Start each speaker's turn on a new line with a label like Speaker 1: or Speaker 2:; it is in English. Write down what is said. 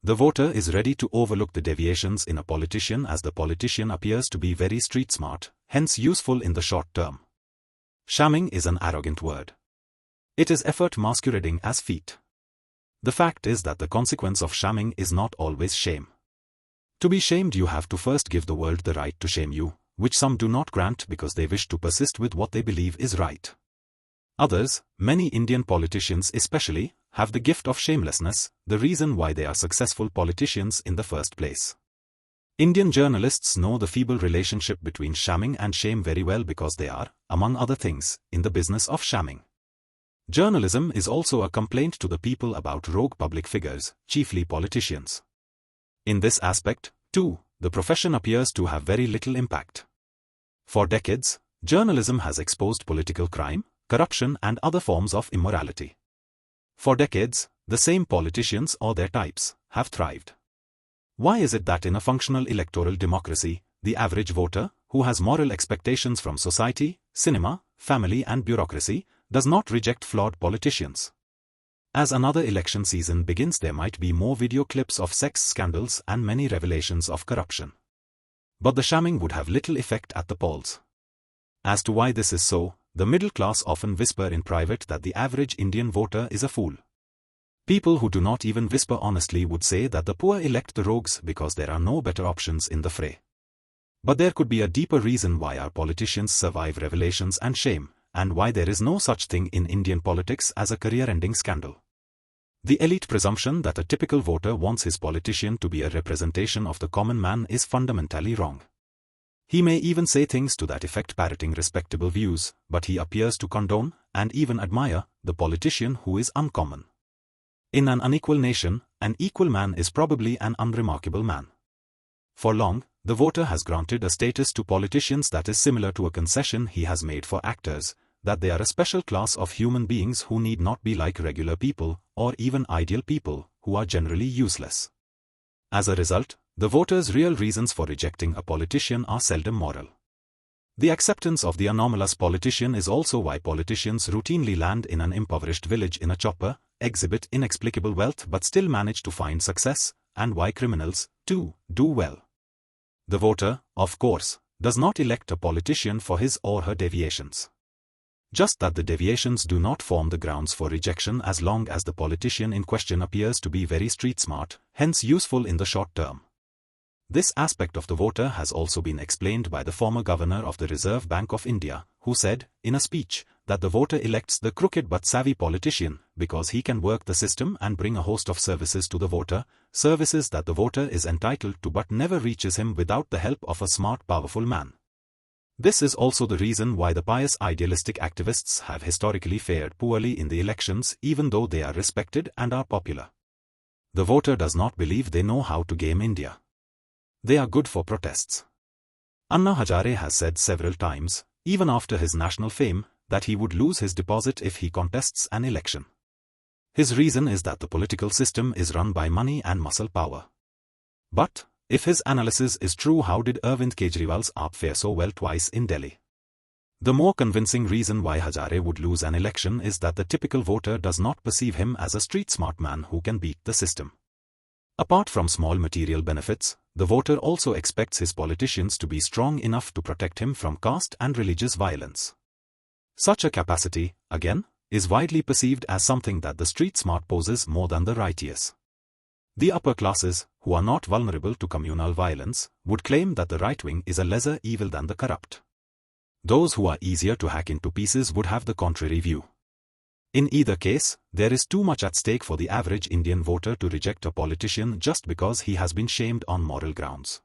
Speaker 1: The voter is ready to overlook the deviations in a politician as the politician appears to be very street smart, hence useful in the short term. Shamming is an arrogant word. It is effort masquerading as feat. The fact is that the consequence of shamming is not always shame. To be shamed you have to first give the world the right to shame you, which some do not grant because they wish to persist with what they believe is right. Others, many Indian politicians especially, have the gift of shamelessness, the reason why they are successful politicians in the first place. Indian journalists know the feeble relationship between shamming and shame very well because they are, among other things, in the business of shamming. Journalism is also a complaint to the people about rogue public figures, chiefly politicians. In this aspect, too, the profession appears to have very little impact. For decades, journalism has exposed political crime, corruption and other forms of immorality. For decades, the same politicians or their types have thrived. Why is it that in a functional electoral democracy, the average voter, who has moral expectations from society, cinema, family and bureaucracy, does not reject flawed politicians? As another election season begins, there might be more video clips of sex scandals and many revelations of corruption. But the shamming would have little effect at the polls. As to why this is so, the middle class often whisper in private that the average Indian voter is a fool. People who do not even whisper honestly would say that the poor elect the rogues because there are no better options in the fray. But there could be a deeper reason why our politicians survive revelations and shame, and why there is no such thing in Indian politics as a career-ending scandal. The elite presumption that a typical voter wants his politician to be a representation of the common man is fundamentally wrong. He may even say things to that effect parroting respectable views, but he appears to condone, and even admire, the politician who is uncommon. In an unequal nation, an equal man is probably an unremarkable man. For long, the voter has granted a status to politicians that is similar to a concession he has made for actors, that they are a special class of human beings who need not be like regular people, or even ideal people, who are generally useless. As a result, the voter's real reasons for rejecting a politician are seldom moral. The acceptance of the anomalous politician is also why politicians routinely land in an impoverished village in a chopper, exhibit inexplicable wealth but still manage to find success, and why criminals, too, do well. The voter, of course, does not elect a politician for his or her deviations. Just that the deviations do not form the grounds for rejection as long as the politician in question appears to be very street smart, hence useful in the short term. This aspect of the voter has also been explained by the former governor of the Reserve Bank of India, who said, in a speech, that the voter elects the crooked but savvy politician because he can work the system and bring a host of services to the voter, services that the voter is entitled to but never reaches him without the help of a smart, powerful man. This is also the reason why the pious idealistic activists have historically fared poorly in the elections even though they are respected and are popular. The voter does not believe they know how to game India. They are good for protests. Anna Hazare has said several times, even after his national fame, that he would lose his deposit if he contests an election. His reason is that the political system is run by money and muscle power. But, if his analysis is true, how did Arvind Kejriwal's AAP fare so well twice in Delhi? The more convincing reason why Hazare would lose an election is that the typical voter does not perceive him as a street-smart man who can beat the system. Apart from small material benefits, the voter also expects his politicians to be strong enough to protect him from caste and religious violence. Such a capacity, again, is widely perceived as something that the street-smart possesses more than the righteous. The upper classes, who are not vulnerable to communal violence, would claim that the right wing is a lesser evil than the corrupt. Those who are easier to hack into pieces would have the contrary view. In either case, there is too much at stake for the average Indian voter to reject a politician just because he has been shamed on moral grounds.